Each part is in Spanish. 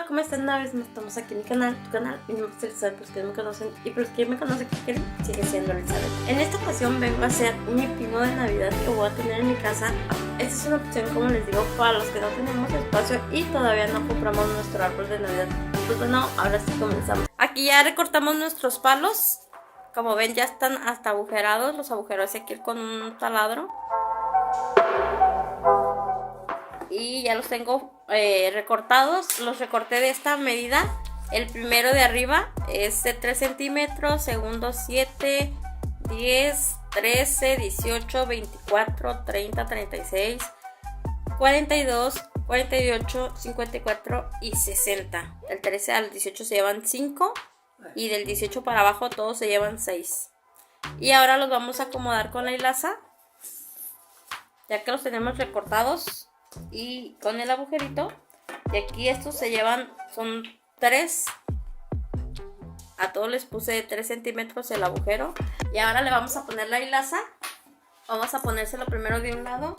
Hola, ¿cómo están? Una vez más estamos aquí en mi canal, tu canal. Mi nombre es Elizabeth, por los que me conocen. Y por los que me conocen, sigue siendo Elizabeth. En esta ocasión vengo a hacer mi pino de Navidad que voy a tener en mi casa. Esta es una opción, como les digo, para los que no tenemos espacio y todavía no compramos nuestro árbol de Navidad. Pues bueno, ahora sí comenzamos. Aquí ya recortamos nuestros palos. Como ven, ya están hasta agujerados. Los agujeros aquí con un taladro. Y ya los tengo recortados. Los recorté de esta medida. El primero de arriba es de 3 centímetros, segundo 7, 10, 13, 18, 24, 30, 36, 42, 48, 54 y 60. Del 13 al 18 se llevan 5 y del 18 para abajo todos se llevan 6. Y ahora los vamos a acomodar con la hilaza, ya que los tenemos recortados y con el agujerito. Y aquí estos se llevan, son 3. A todos les puse de 3 centímetros el agujero. Y ahora le vamos a poner la hilaza. Vamos a ponérselo primero de un lado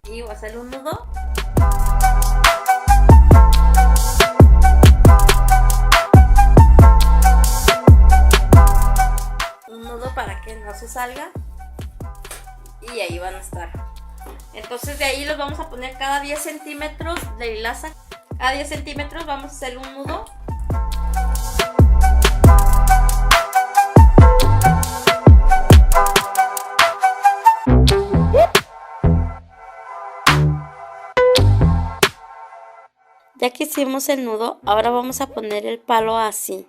y voy a hacerle un nudo. Un nudo para que no se salga. Y ahí van a estar. Entonces de ahí los vamos a poner cada 10 centímetros de hilaza. Cada 10 centímetros vamos a hacer un nudo. Ya que hicimos el nudo, ahora vamos a poner el palo así.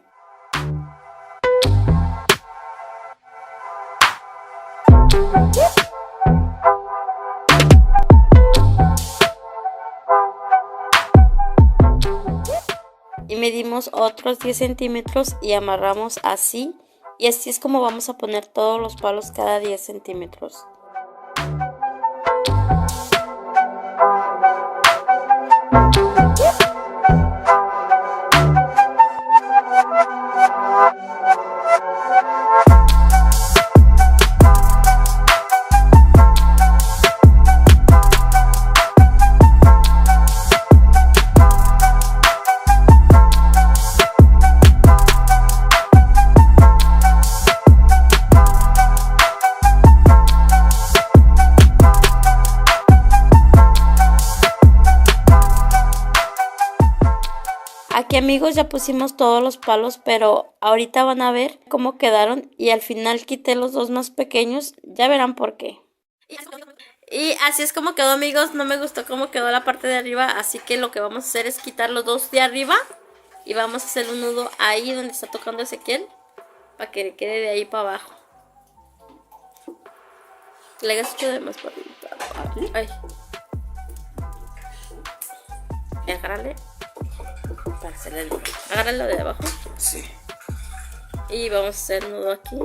Y medimos otros 10 centímetros y amarramos así. Y así es como vamos a poner todos los palos cada 10 centímetros. Aquí, amigos, ya pusimos todos los palos, pero ahorita van a ver cómo quedaron y al final quité los dos más pequeños, ya verán por qué. Y así es como quedó, amigos. No me gustó cómo quedó la parte de arriba, así que lo que vamos a hacer es quitar los dos de arriba y vamos a hacer un nudo ahí donde está tocando Ezequiel para que quede de ahí para abajo. Le hagas mucho de más para arriba. Ay. Agárrale. Para hacerle el nudo. Agárralo de abajo. Sí. Y vamos a hacer el nudo aquí.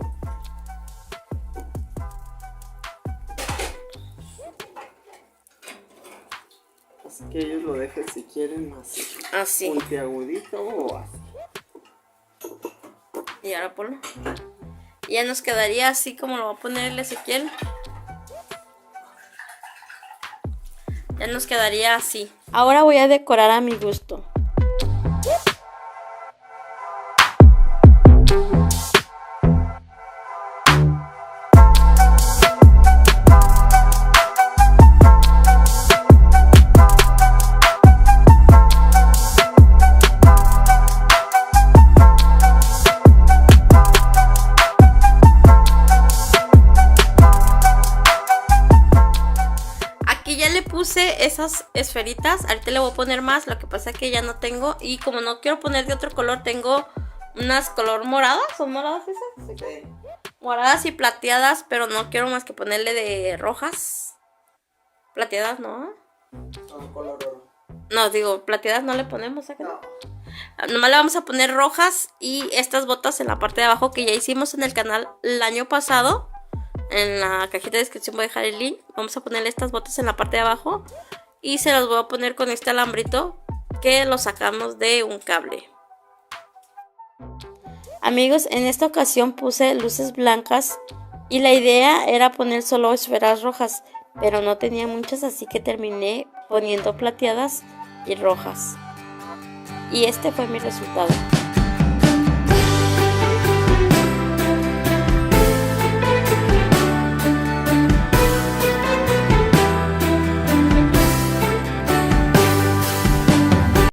Así que ellos lo dejen si quieren así. Así. Puntiagudito o así. Y ahora ponlo. Y ya nos quedaría así como lo va a poner el Ezequiel. Ya nos quedaría así. Ahora voy a decorar a mi gusto. Puse esas esferitas, ahorita le voy a poner más, lo que pasa es que ya no tengo y como no quiero poner de otro color, tengo unas color moradas, ¿son moradas esas? Sí. Moradas y plateadas, pero no quiero más que ponerle de rojas. Plateadas, ¿no? No, color oro. No, digo, plateadas no le ponemos acá. No. Nomás le vamos a poner rojas y estas botas en la parte de abajo que ya hicimos en el canal el año pasado. En la cajita de descripción voy a dejar el link. Vamos a ponerle estas botas en la parte de abajo y se las voy a poner con este alambrito que lo sacamos de un cable. Amigos, en esta ocasión puse luces blancas y la idea era poner solo esferas rojas, pero no tenía muchas, así que terminé poniendo plateadas y rojas. Y este fue mi resultado.